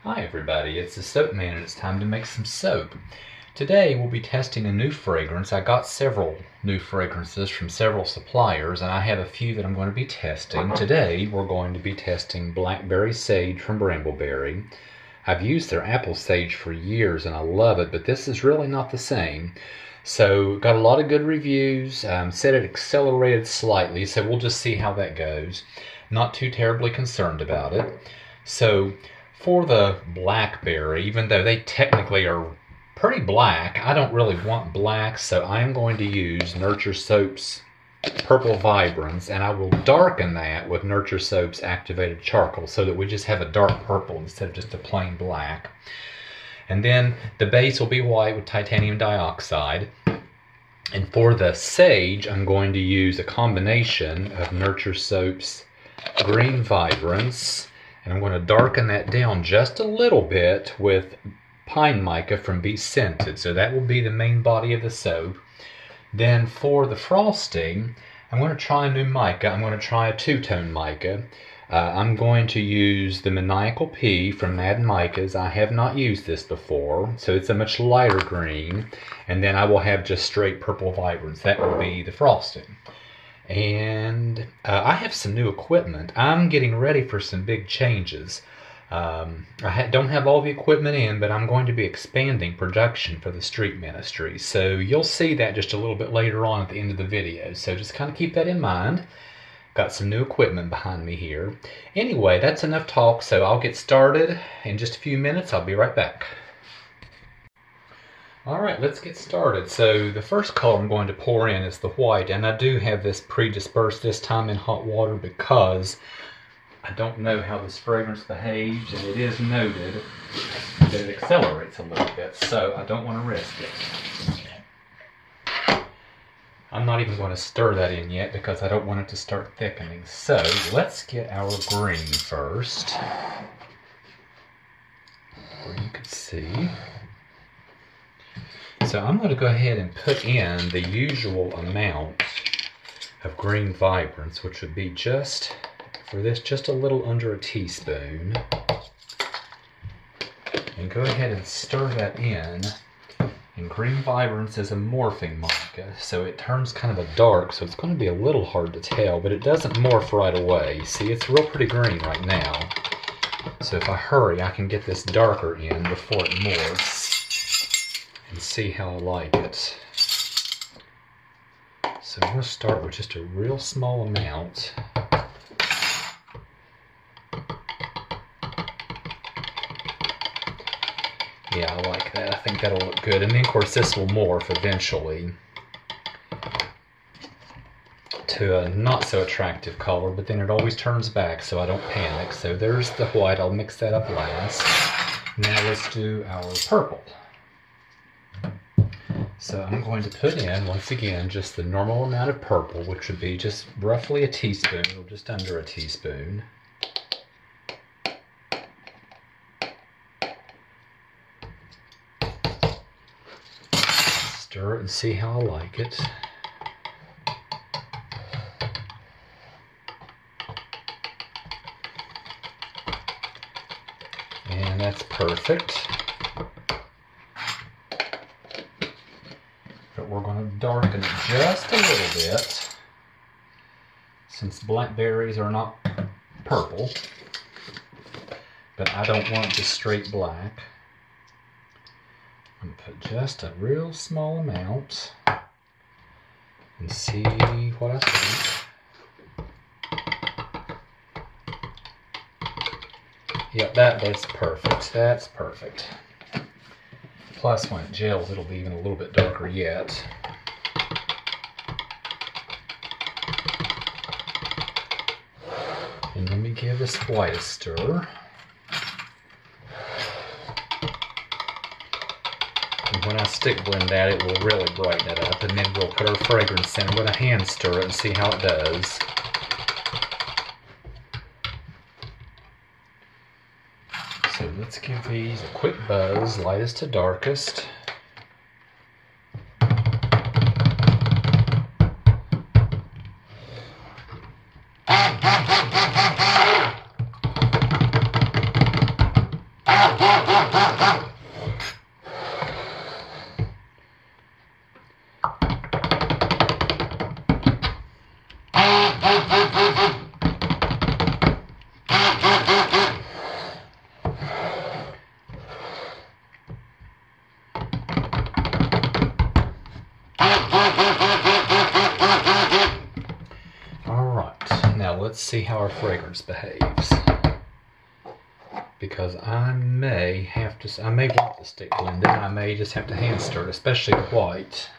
Hi everybody, it's the Soap Man and it's time to make some soap. Today we'll be testing a new fragrance. I got several new fragrances from several suppliers and I have a few that I'm going to be testing. Today we're going to be testing Blackberry Sage from Brambleberry. I've used their Apple Sage for years and I love it, but this is really not the same. So got a lot of good reviews, said it accelerated slightly, so we'll just see how that goes. Not too terribly concerned about it. So for the Blackberry, even though they technically are pretty black, I don't really want black, so I am going to use Nurture Soap's Purple Vibrance, and I will darken that with Nurture Soap's Activated Charcoal so that we just have a dark purple instead of just a plain black. And then the base will be white with titanium dioxide. And for the Sage, I'm going to use a combination of Nurture Soap's Green Vibrance, and I'm going to darken that down just a little bit with Pine Mica from Be Scented. So that will be the main body of the soap. Then for the frosting, I'm going to try a new mica. I'm going to try a two-tone mica. I'm going to use the Maniacal Pea from Mad Micas. I have not used this before, so it's a much lighter green. And then I will have just straight Purple Vibrance. That will be the frosting. And I have some new equipment. I'm getting ready for some big changes. I don't have all the equipment in, but I'm going to be expanding production for the street ministry. So you'll see that just a little bit later on at the end of the video. So just kind of keep that in mind. Got some new equipment behind me here. Anyway, that's enough talk, so I'll get started in just a few minutes. I'll be right back. Alright, let's get started. So the first color I'm going to pour in is the white, and I do have this pre-dispersed this time in hot water because I don't know how this fragrance behaves, and it is noted that it accelerates a little bit, so I don't want to risk it. I'm not even going to stir that in yet because I don't want it to start thickening. So let's get our green first, where you can see. So I'm going to go ahead and put in the usual amount of Green Vibrance, which would be just, for this, just a little under a teaspoon. And go ahead and stir that in. And Green Vibrance is a morphing mica, so it turns kind of a dark, so it's going to be a little hard to tell, but it doesn't morph right away. See, it's real pretty green right now. So if I hurry, I can get this darker in before it morphs. And see how I like it. So I'm going to start with just a real small amount. Yeah, I like that. I think that'll look good. And then of course this will morph eventually to a not so attractive color, but then it always turns back, so I don't panic. So there's the white. I'll mix that up last. Now let's do our purple. So I'm going to put in, once again, just the normal amount of purple, which would be just roughly a teaspoon, or just under a teaspoon. Stir it and see how I like it. And that's perfect. But we're going to darken it just a little bit, since blackberries are not purple, but I don't want just straight black. I'm going to put just a real small amount and see what I think. Yep, that's perfect. That's perfect. Plus, when it gels, it'll be even a little bit darker yet. And let me give this white a stir. And when I stick blend that, it will really brighten it up. And then we'll put our fragrance in. I'm going to hand stir it and see how it does. So let's give these a quick buzz, lightest to darkest. see how our fragrance behaves. Because I may want the stick blended, I may just have to hand stir it, especially the white.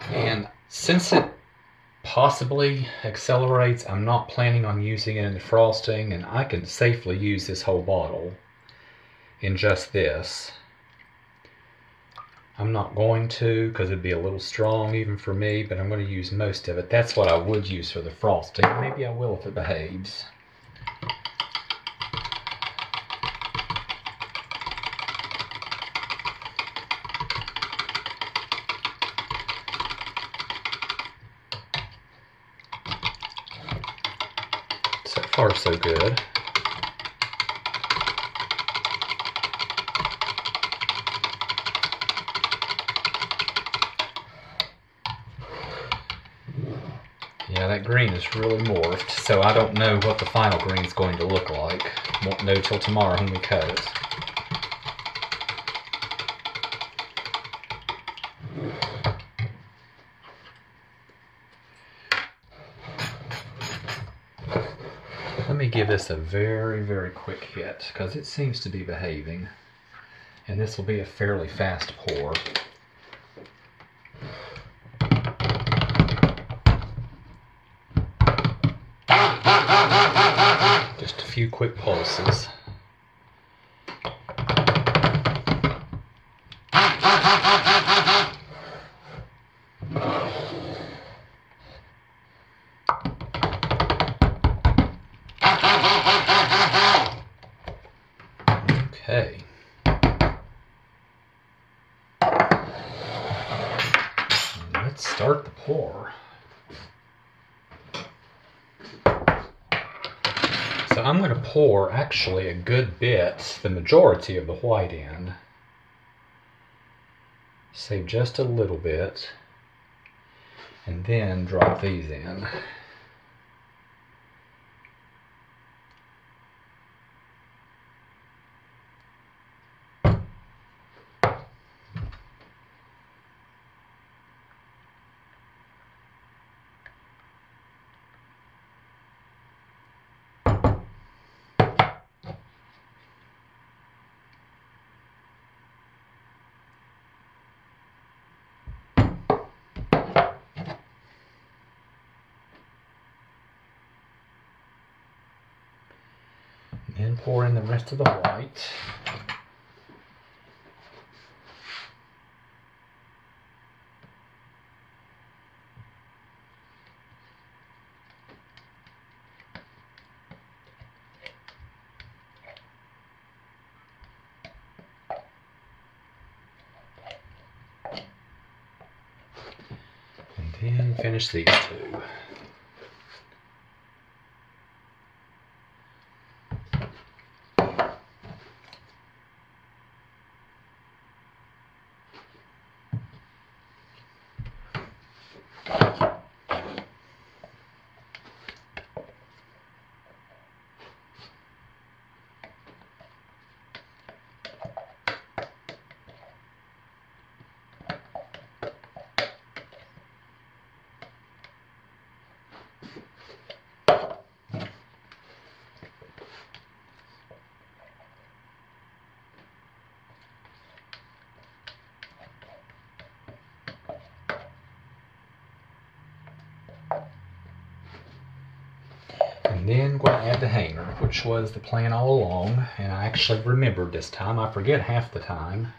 And since it possibly accelerates, I'm not planning on using it in the frosting, and I can safely use this whole bottle in just this. I'm not going to, because it'd be a little strong even for me, but I'm going to use most of it. That's what I would use for the frosting. Maybe I will if it behaves. So far, so good. Yeah, that green is really morphed, so I don't know what the final green is going to look like. Won't know till tomorrow when we cut it. Let me give this a very, very quick hit, because it seems to be behaving. And this will be a fairly fast pour. Just a few quick pulses. Okay. Let's start the pour. So I'm going to pour actually a good bit, the majority of the white in. Save just a little bit, and then drop these in. And pour in the rest of the white. And then finish these two. And then I'm going to add the hanger, which was the plan all along, and I actually remembered this time. I forget half the time.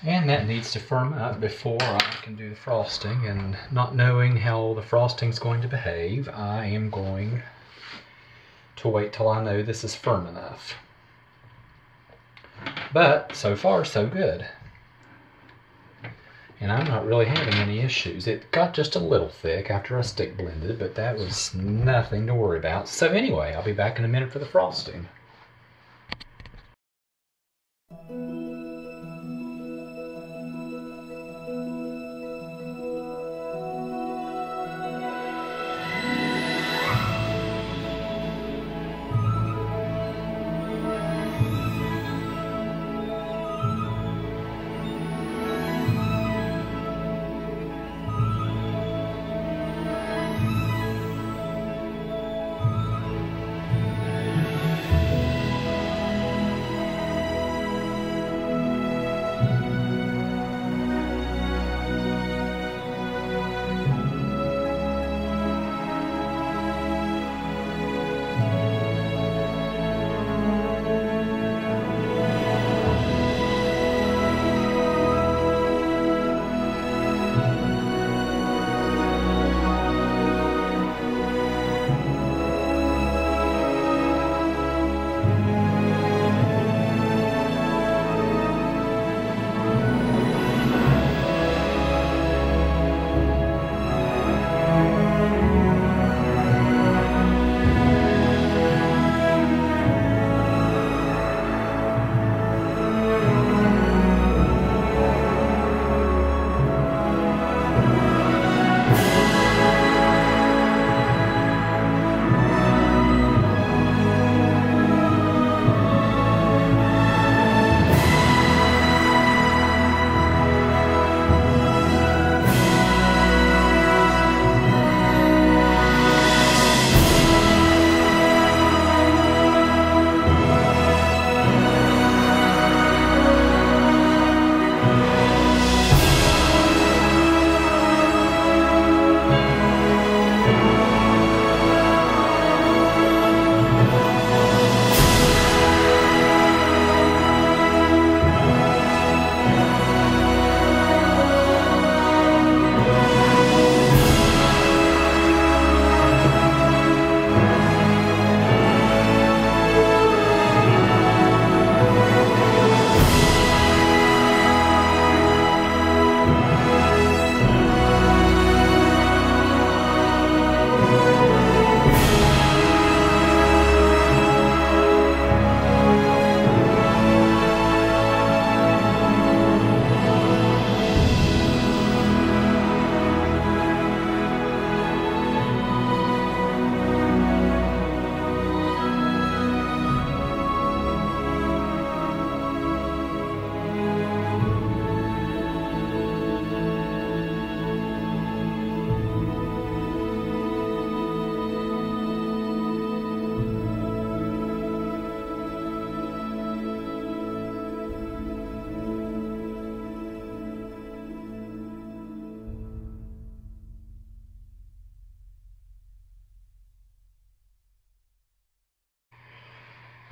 And that needs to firm up before I can do the frosting. And not knowing how the frosting's going to behave, I am going to wait till I know this is firm enough. But so far so good. And I'm not really having any issues. It got just a little thick after I stick blended, but that was nothing to worry about. So anyway, I'll be back in a minute for the frosting.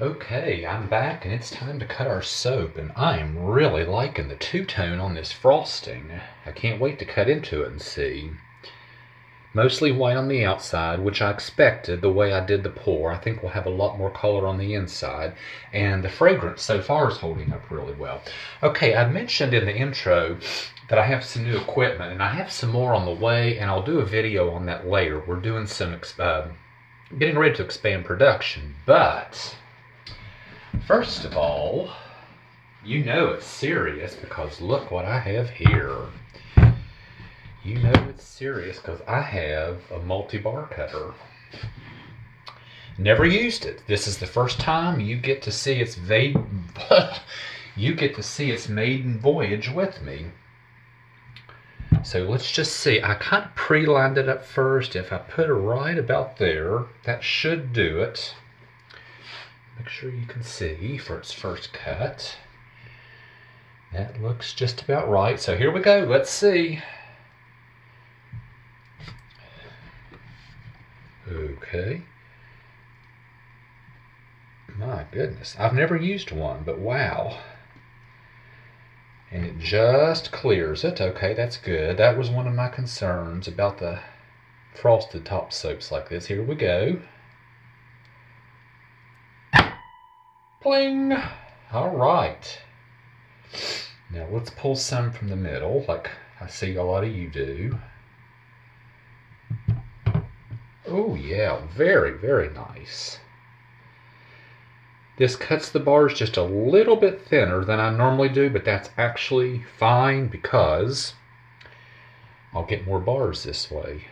Okay, I'm back and it's time to cut our soap, and I am really liking the two-tone on this frosting. I can't wait to cut into it and see. Mostly white on the outside, which I expected the way I did the pour. I think we'll have a lot more color on the inside, and the fragrance so far is holding up really well. Okay, I mentioned in the intro that I have some new equipment, and I have some more on the way, and I'll do a video on that later. We're doing some, getting ready to expand production, but first of all, you know it's serious because look what I have here. You know it's serious because I have a multi-bar cutter. Never used it. This is the first time you get to see its maiden voyage with me. So let's just see. I kind of pre-lined it up first. If I put it right about there, that should do it. Make sure you can see for its first cut. That looks just about right. So here we go. Let's see. Okay. My goodness. I've never used one, but wow. And it just clears it. Okay, that's good. That was one of my concerns about the frosted top soaps like this. Here we go. Bling! All right. Now let's pull some from the middle, like I see a lot of you do. Oh yeah, very, very nice. This cuts the bars just a little bit thinner than I normally do, but that's actually fine because I'll get more bars this way.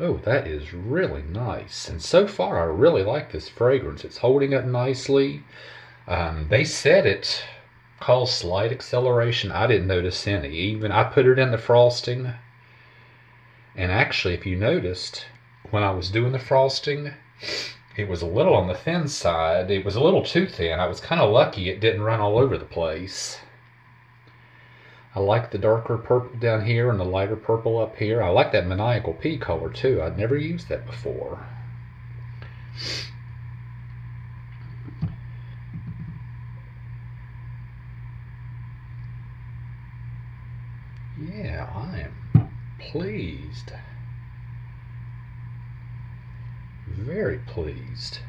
Oh, that is really nice. And so far, I really like this fragrance. It's holding up nicely. They said it caused slight acceleration. I didn't notice any. Even I put it in the frosting. And actually, if you noticed, when I was doing the frosting, it was a little on the thin side. It was a little too thin. I was kind of lucky it didn't run all over the place. I like the darker purple down here and the lighter purple up here. I like that maniacal pea color too. I'd never used that before. Yeah, I am pleased. Very pleased.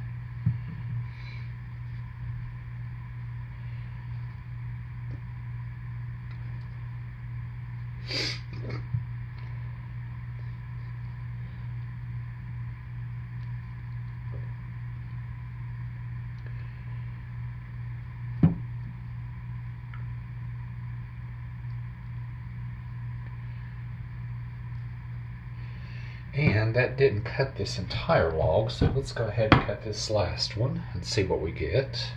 And that didn't cut this entire log, so let's go ahead and cut this last one and see what we get.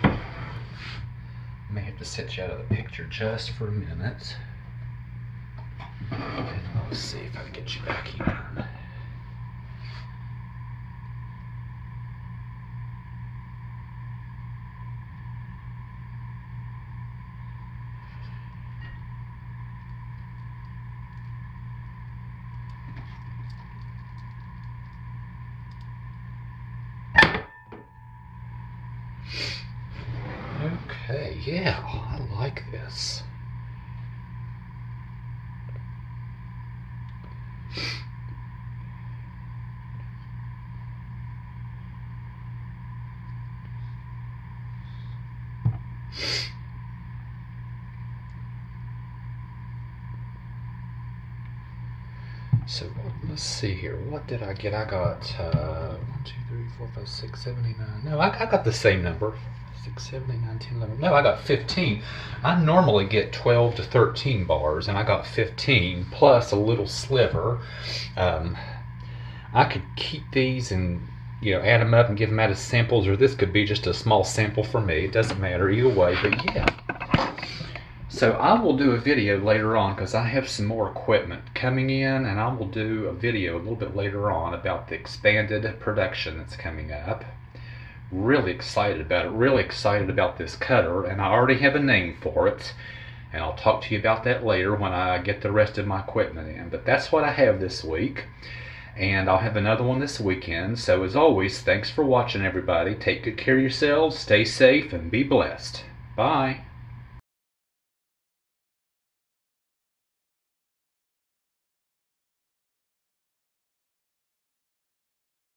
I may have to set you out of the picture just for a minute. And let's see if I can get you back here. Okay, yeah, I like this. So let's see here. What did I get? I got 1, 2, 3, 4, 5, 6, 7, 8, 9. No, I got the same number. 6, 7, 8, 9, 10, 11. No, I got 15. I normally get 12 to 13 bars, and I got 15 plus a little sliver. I could keep these and add them up and give them out as samples, or this could be just a small sample for me. It doesn't matter either way, but yeah. So I will do a video later on because I have some more equipment coming in, and I will do a video a little bit later on about the expanded production that's coming up. Really excited about it, really excited about this cutter, and I already have a name for it, and I'll talk to you about that later when I get the rest of my equipment in. But that's what I have this week, and I'll have another one this weekend. So as always, thanks for watching, everybody. Take good care of yourselves, stay safe, and be blessed. Bye.